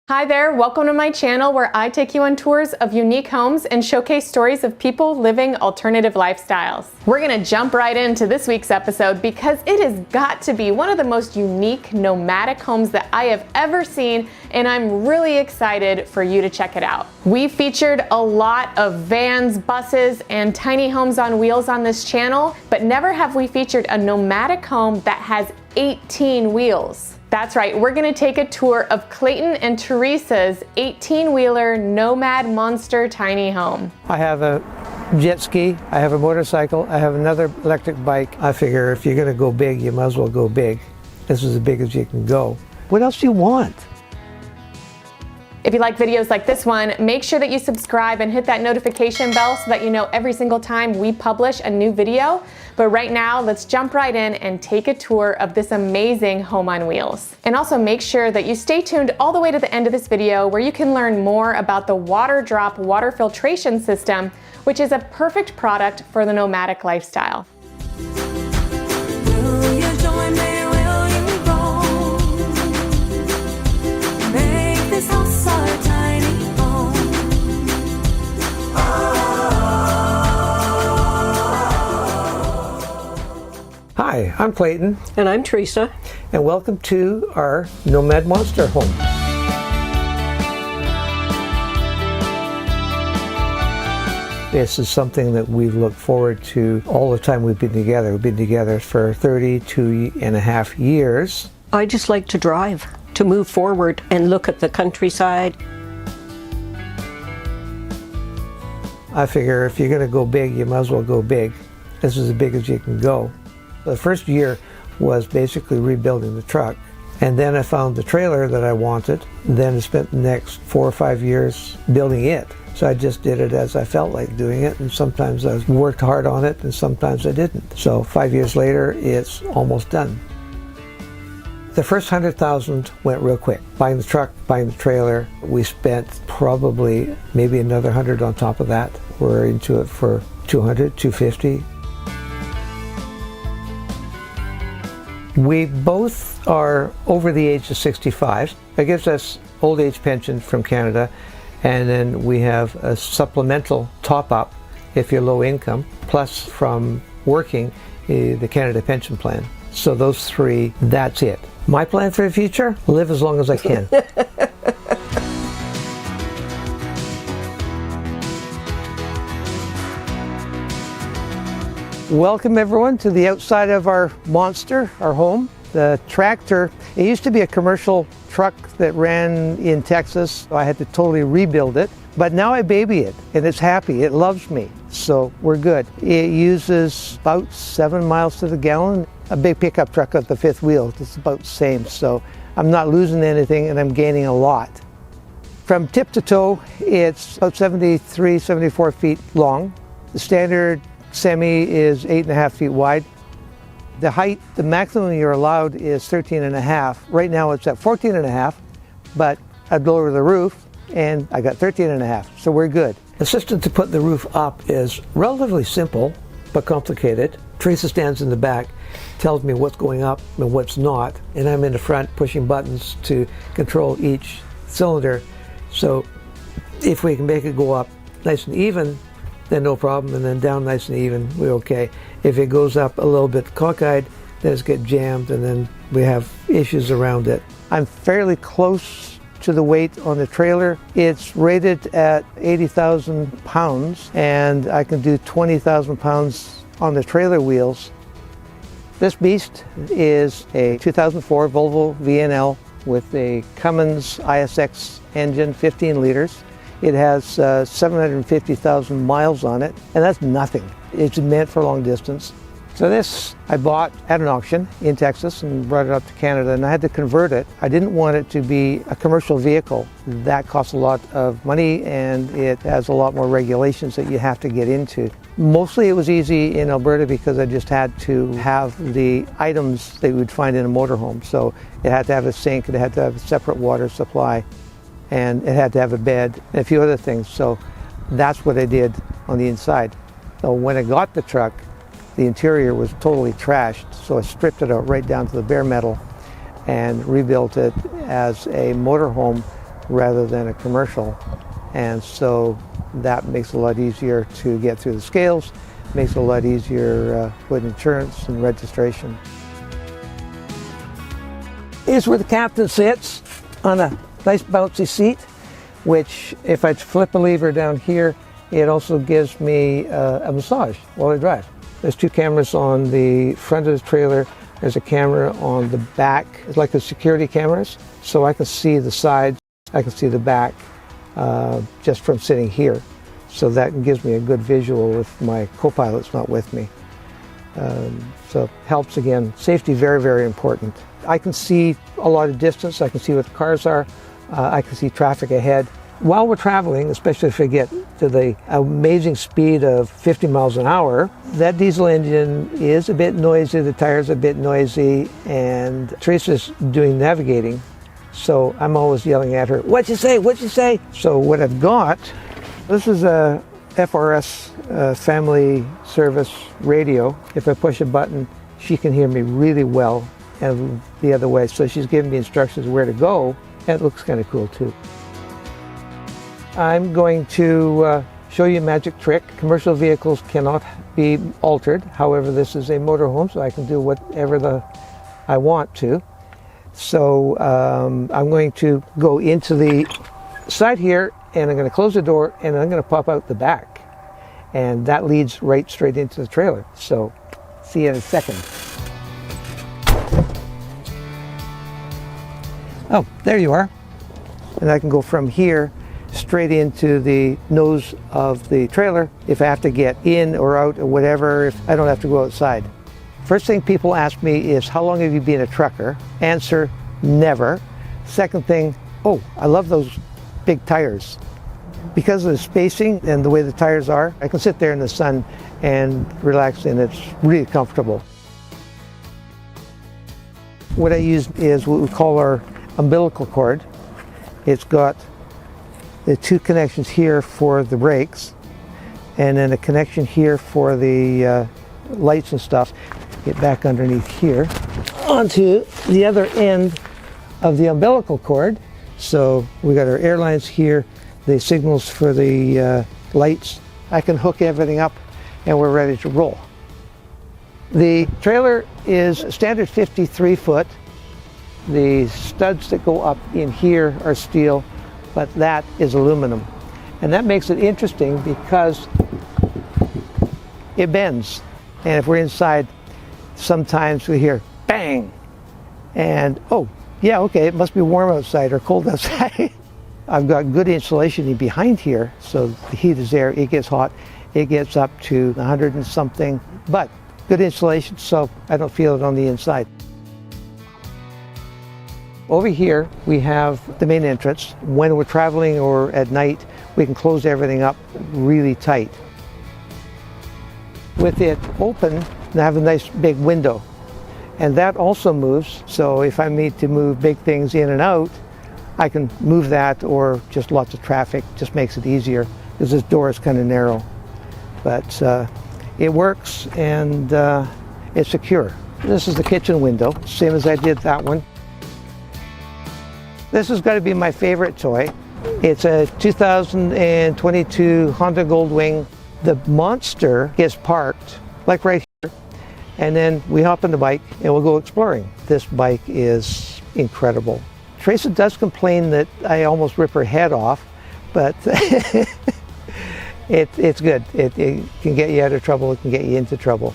Hi there, welcome to my channel where I take you on tours of unique homes and showcase stories of people living alternative lifestyles. We're gonna jump right into this week's episode because it has got to be one of the most unique nomadic homes that I have ever seen, and I'm really excited for you to check it out. We featured a lot of vans, buses, and tiny homes on wheels on this channel, but never have we featured a nomadic home that has 18 wheels. That's right, we're gonna take a tour of Clayton and Teresa's 18-wheeler Nomad Monster tiny home. I have a jet ski, I have a motorcycle, I have another electric bike. I figure if you're gonna go big, you might as well go big. This is as big as you can go. What else do you want? If you like videos like this one, make sure that you subscribe and hit that notification bell so that you know every single time we publish a new video. But right now, let's jump right in and take a tour of this amazing home on wheels. And also make sure that you stay tuned all the way to the end of this video where you can learn more about the Waterdrop water filtration system, which is a perfect product for the nomadic lifestyle. Hi, I'm Clayton. And I'm Teresa. And welcome to our Nomad Monster home. This is something that we've looked forward to all the time we've been together. We've been together for 32 and a half years. I just like to drive, to move forward and look at the countryside. I figure if you're gonna go big, you might as well go big. This is as big as you can go. The first year was basically rebuilding the truck. And then I found the trailer that I wanted. Then I spent the next 4 or 5 years building it. So I just did it as I felt like doing it. And sometimes I worked hard on it and sometimes I didn't. So 5 years later, it's almost done. The first 100,000 went real quick. Buying the truck, buying the trailer. We spent probably maybe another 100 on top of that. We're into it for 200, 250. We both are over the age of 65. That gives us old age pension from Canada, and then we have a supplemental top-up if you're low income, plus from working the Canada pension plan. So those three, that's it. My plan for the future? Live as long as I can. Welcome everyone to the outside of our Monster, our home. The tractor, it used to be a commercial truck that ran in Texas. I had to totally rebuild it, but now I baby it and it's happy, it loves me, so we're good. It uses about 7 miles to the gallon. A big pickup truck with the fifth wheel, it's about the same, so I'm not losing anything and I'm gaining a lot. From tip to toe, it's about 73, 74 feet long. The standard semi is 8.5 feet wide. The height, the maximum you're allowed is 13.5. Right now it's at 14.5, but I'd lower the roof and I got 13.5, so we're good. The system to put the roof up is relatively simple, but complicated. Teresa stands in the back, tells me what's going up and what's not, and I'm in the front pushing buttons to control each cylinder. So if we can make it go up nice and even, then no problem, and then down nice and even, we're okay. If it goes up a little bit cockeyed, then it's get jammed and then we have issues around it. I'm fairly close to the weight on the trailer. It's rated at 80,000 pounds and I can do 20,000 pounds on the trailer wheels. This beast is a 2004 Volvo VNL with a Cummins ISX engine, 15 liters. It has 750,000 miles on it, and that's nothing. It's meant for long distance. So this I bought at an auction in Texas and brought it up to Canada, and I had to convert it. I didn't want it to be a commercial vehicle. That costs a lot of money and it has a lot more regulations that you have to get into. Mostly it was easy in Alberta because I just had to have the items that you would find in a motorhome. So it had to have a sink, it had to have a separate water supply, and it had to have a bed and a few other things. So that's what I did on the inside. So when I got the truck, the interior was totally trashed, so I stripped it out right down to the bare metal and rebuilt it as a motorhome rather than a commercial. And so that makes it a lot easier to get through the scales, makes it a lot easier with insurance and registration. Here's where the captain sits on a nice bouncy seat, which if I flip a lever down here, it also gives me a massage while I drive. There's 2 cameras on the front of the trailer. There's a camera on the back. It's like the security cameras. So I can see the sides, I can see the back just from sitting here. So that gives me a good visual if my co-pilot's not with me. So helps again. Safety, very, very important. I can see a lot of distance. I can see what the cars are. I can see traffic ahead. While we're traveling, especially if we get to the amazing speed of 50 miles an hour, that diesel engine is a bit noisy, the tires are a bit noisy, and Teresa's doing navigating. So I'm always yelling at her, "What'd you say? What'd you say?" So what I've got, this is a FRS family service radio. If I push a button, she can hear me really well and the other way. So she's giving me instructions where to go. And it looks kind of cool too. I'm going to show you a magic trick. Commercial vehicles cannot be altered. However, this is a motorhome, so I can do whatever I want to. So I'm going to go into the side here, and I'm going to close the door, and I'm going to pop out the back. And that leads right straight into the trailer. So see you in a second. Oh, there you are. And I can go from here straight into the nose of the trailer if I have to get in or out or whatever, if I don't have to go outside. First thing people ask me is, how long have you been a trucker? Answer, never. Second thing, oh, I love those big tires. Because of the spacing and the way the tires are, I can sit there in the sun and relax, and it's really comfortable. What I use is what we call our umbilical cord. It's got the 2 connections here for the brakes, and then a connection here for the lights and stuff. Get back underneath here onto the other end of the umbilical cord. So we got our air lines here, the signals for the lights. I can hook everything up and we're ready to roll. The trailer is a standard 53 foot. The studs that go up in here are steel, but that is aluminum. And that makes it interesting because it bends. And if we're inside, sometimes we hear bang. And oh, yeah, okay, it must be warm outside or cold outside. I've got good insulation behind here, so the heat is there, it gets hot, it gets up to 100 and something, but good insulation, so I don't feel it on the inside. Over here, we have the main entrance. When we're traveling or at night, we can close everything up really tight. With it open, I have a nice big window. And that also moves, so if I need to move big things in and out, I can move that, or just lots of traffic, just makes it easier, because this door is kind of narrow. But it works, and it's secure. This is the kitchen window, same as I did that one. This has got to be my favorite toy. It's a 2022 Honda Goldwing. The monster gets parked, like right here, and then we hop on the bike and we'll go exploring. This bike is incredible. Teresa does complain that I almost rip her head off, but it's good. It can get you out of trouble, it can get you into trouble.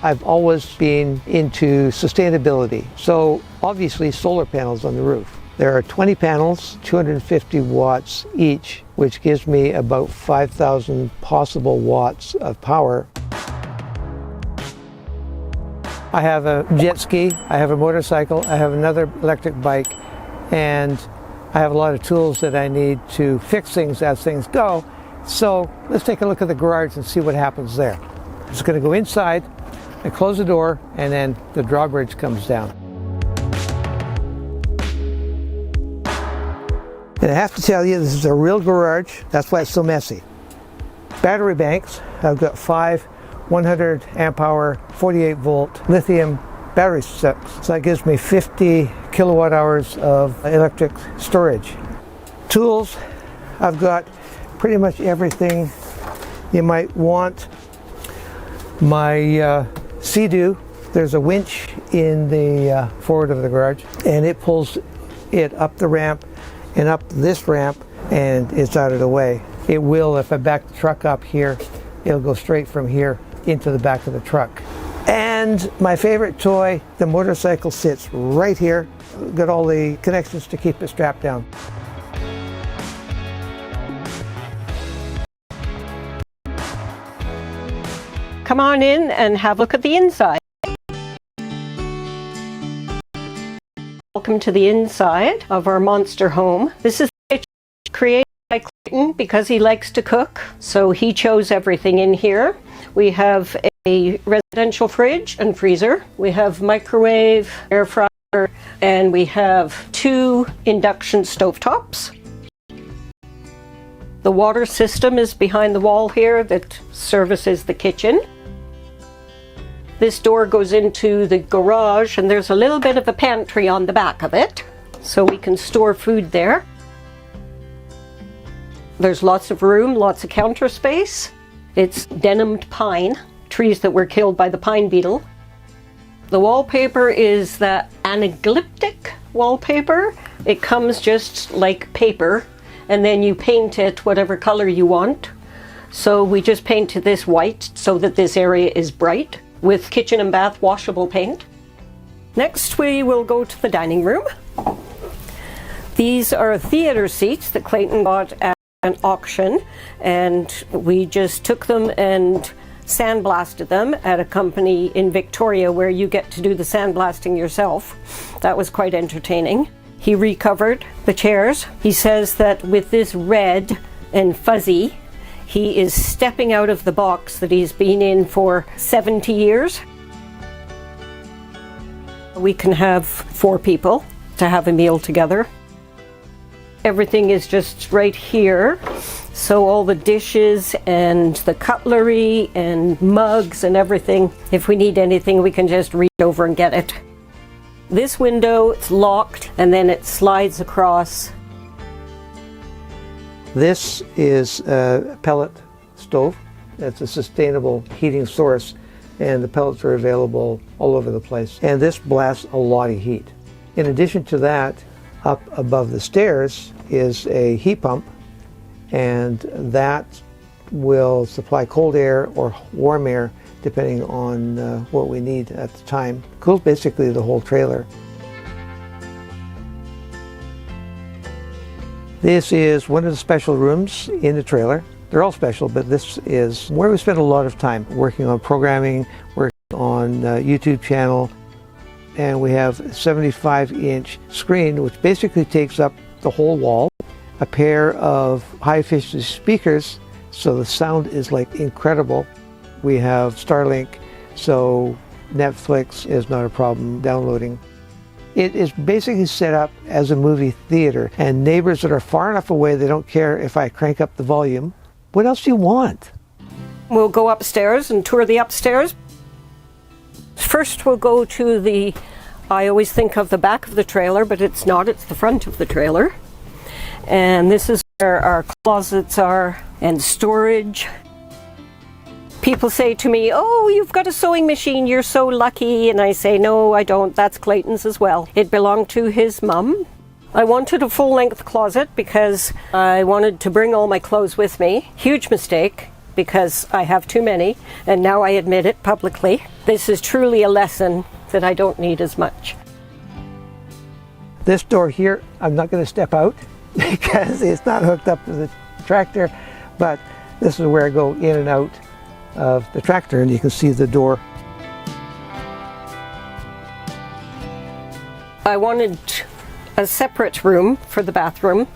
I've always been into sustainability, so obviously solar panels on the roof. There are 20 panels, 250 watts each, which gives me about 5,000 possible watts of power. I have a jet ski, I have a motorcycle, I have another electric bike, and I have a lot of tools that I need to fix things as things go. So let's take a look at the garage and see what happens there. I'm just going to go inside, I close the door, and then the drawbridge comes down. And I have to tell you, this is a real garage. That's why it's so messy. Battery banks. I've got 5 100 amp hour, 48 volt lithium battery set. So that gives me 50 kilowatt hours of electric storage. Tools, I've got pretty much everything you might want. My Sea-Doo, there's a winch in the forward of the garage, and it pulls it up the ramp and up this ramp, and it's out of the way. It will, if I back the truck up here, it'll go straight from here into the back of the truck. And my favorite toy, the motorcycle, sits right here. Got all the connections to keep it strapped down. Come on in and have a look at the inside. Welcome to the inside of our monster home. This is the kitchen created by Clayton because he likes to cook, so he chose everything in here. We have a residential fridge and freezer. We have microwave, air fryer, and we have 2 induction stovetops. The water system is behind the wall here that services the kitchen. This door goes into the garage, and there's a little bit of a pantry on the back of it, so we can store food there. There's lots of room, lots of counter space. It's denimed pine, trees that were killed by the pine beetle. The wallpaper is that anaglyptic wallpaper. It comes just like paper, and then you paint it whatever color you want. So we just painted this white so that this area is bright, with kitchen and bath washable paint. Next we will go to the dining room. These are theater seats that Clayton bought at an auction, and we just took them and sandblasted them at a company in Victoria where you get to do the sandblasting yourself. That was quite entertaining. He recovered the chairs. He says that with this red and fuzzy, he is stepping out of the box that he's been in for 70 years. We can have 4 people to have a meal together. Everything is just right here. So all the dishes and the cutlery and mugs and everything, if we need anything, we can just reach over and get it. This window is locked, and then it slides across. This is a pellet stove. It's a sustainable heating source, and the pellets are available all over the place. And this blasts a lot of heat. In addition to that, up above the stairs is a heat pump, and that will supply cold air or warm air depending on what we need at the time. Cools basically the whole trailer. This is one of the special rooms in the trailer. They're all special, but this is where we spend a lot of time working on programming, working on YouTube channel, and we have a 75-inch screen which basically takes up the whole wall, a pair of high-efficiency speakers, so the sound is like incredible. We have Starlink, so Netflix is not a problem downloading. It is basically set up as a movie theater, and neighbors that are far enough away, they don't care if I crank up the volume. What else do you want? We'll go upstairs and tour the upstairs. First we'll go to the, I always think of the back of the trailer, but it's not, it's the front of the trailer. And this is where our closets are and storage. People say to me, "Oh, you've got a sewing machine, you're so lucky." And I say, "No, I don't, that's Clayton's as well. It belonged to his mum." I wanted a full-length closet because I wanted to bring all my clothes with me. Huge mistake, because I have too many, and now I admit it publicly. This is truly a lesson that I don't need as much. This door here, I'm not going to step out because it's not hooked up to the tractor, but this is where I go in and out of the tractor, and you can see the door. I wanted a separate room for the bathroom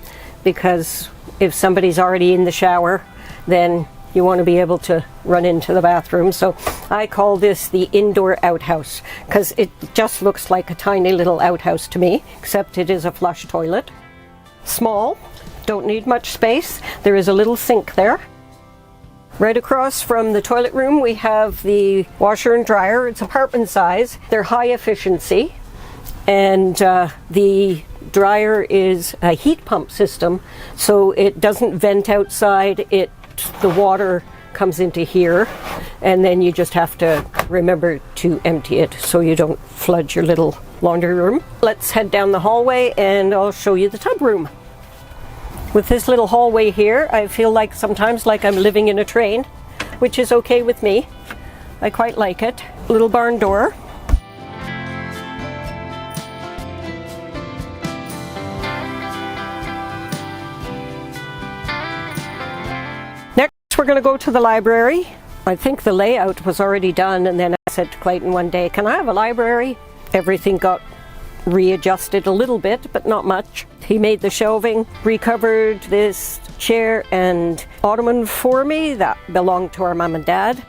because if somebody's already in the shower, then you want to be able to run into the bathroom. So I call this the indoor outhouse because it just looks like a tiny little outhouse to me, except it is a flush toilet. Small, don't need much space. There is a little sink there. Right across from the toilet room, we have the washer and dryer. It's apartment size. They're high efficiency, and the dryer is a heat pump system, so it doesn't vent outside. The water comes into here, and then you just have to remember to empty it so you don't flood your little laundry room. Let's head down the hallway and I'll show you the tub room. With this little hallway here, I feel like sometimes like I'm living in a train, which is okay with me. I quite like it. Little barn door. We're going to go to the library. I think the layout was already done, and then I said to Clayton one day, can I have a library? Everything got readjusted a little bit, but not much. He made the shelving, recovered this chair and ottoman for me that belonged to our mom and dad.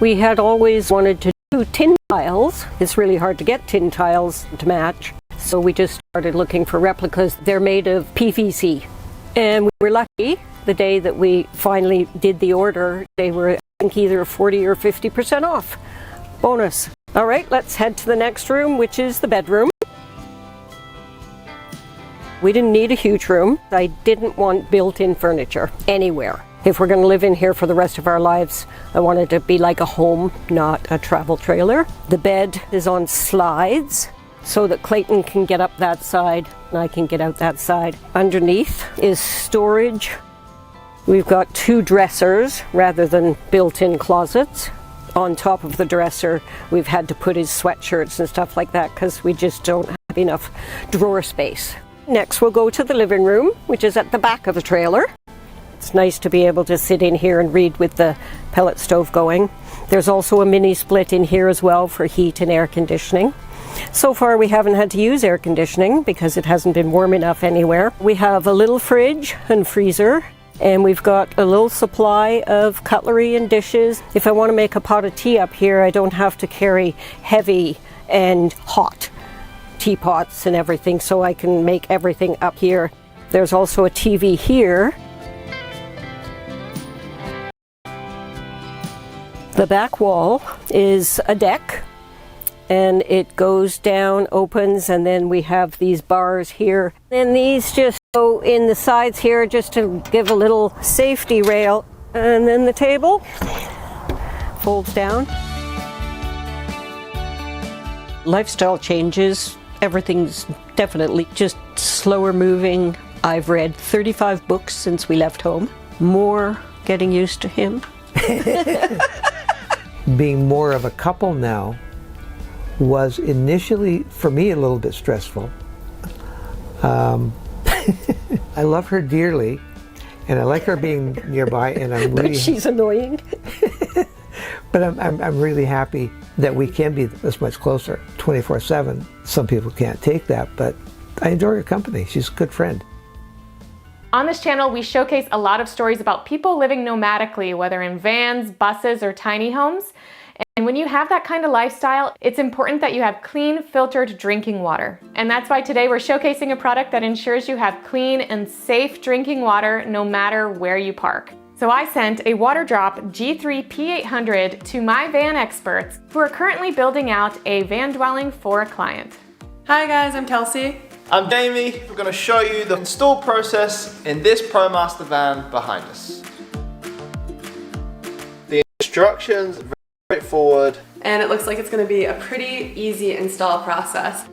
We had always wanted to do tin tiles. It's really hard to get tin tiles to match, so we just started looking for replicas. They're made of PVC, and we were lucky. The day that we finally did the order, they were, I think, either 40 or 50% off. Bonus. All right, let's head to the next room, which is the bedroom. We didn't need a huge room. I didn't want built-in furniture anywhere. If we're going to live in here for the rest of our lives, I wanted to be like a home, not a travel trailer. The bed is on slides, so that Clayton can get up that side and I can get out that side. Underneath is storage. We've got 2 dressers rather than built-in closets. On top of the dresser, we've had to put his sweatshirts and stuff like that because we just don't have enough drawer space. Next, we'll go to the living room, which is at the back of the trailer. It's nice to be able to sit in here and read with the pellet stove going. There's also a mini split in here as well for heat and air conditioning. So far, we haven't had to use air conditioning because it hasn't been warm enough anywhere. We have a little fridge and freezer. And we've got a little supply of cutlery and dishes. If I want to make a pot of tea up here, I don't have to carry heavy and hot teapots and everything, so I can make everything up here. There's also a TV here. The back wall is a deck, and it goes down, opens, and then we have these bars here. And these just go in the sides here just to give a little safety rail. And then the table folds down. Lifestyle changes. Everything's definitely just slower moving. I've read 35 books since we left home. More getting used to him. Being more of a couple now was initially, for me, a little bit stressful. I love her dearly, and I like her being nearby, and I'm really... But she's annoying. But I'm really happy that we can be this much closer, 24/7. Some people can't take that, but I enjoy her company. She's a good friend. On this channel, we showcase a lot of stories about people living nomadically, whether in vans, buses, or tiny homes. And when you have that kind of lifestyle, it's important that you have clean, filtered drinking water. And that's why today we're showcasing a product that ensures you have clean and safe drinking water no matter where you park. So I sent a Waterdrop G3 P800 to my van experts who are currently building out a van dwelling for a client. Hi guys, I'm Kelsey. I'm Damie. We're going to show you the install process in this ProMaster van behind us. The instructions are very straightforward. And it looks like it's going to be a pretty easy install process.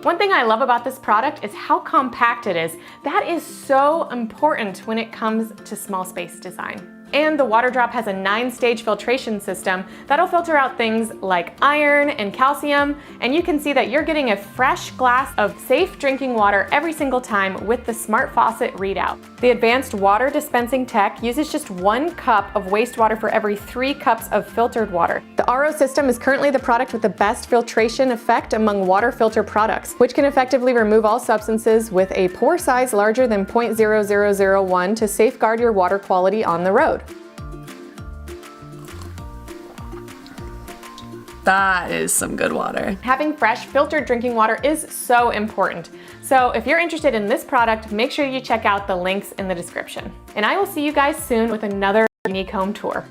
One thing I love about this product is how compact it is. That is so important when it comes to small space design. And the Waterdrop has a 9-stage filtration system that'll filter out things like iron and calcium, and you can see that you're getting a fresh glass of safe drinking water every single time with the smart faucet readout. The advanced water dispensing tech uses just 1 cup of wastewater for every 3 cups of filtered water. The RO system is currently the product with the best filtration effect among water filter products, which can effectively remove all substances with a pore size larger than 0.0001 to safeguard your water quality on the road. That is some good water. Having fresh, filtered drinking water is so important. So if you're interested in this product, make sure you check out the links in the description. And I will see you guys soon with another unique home tour.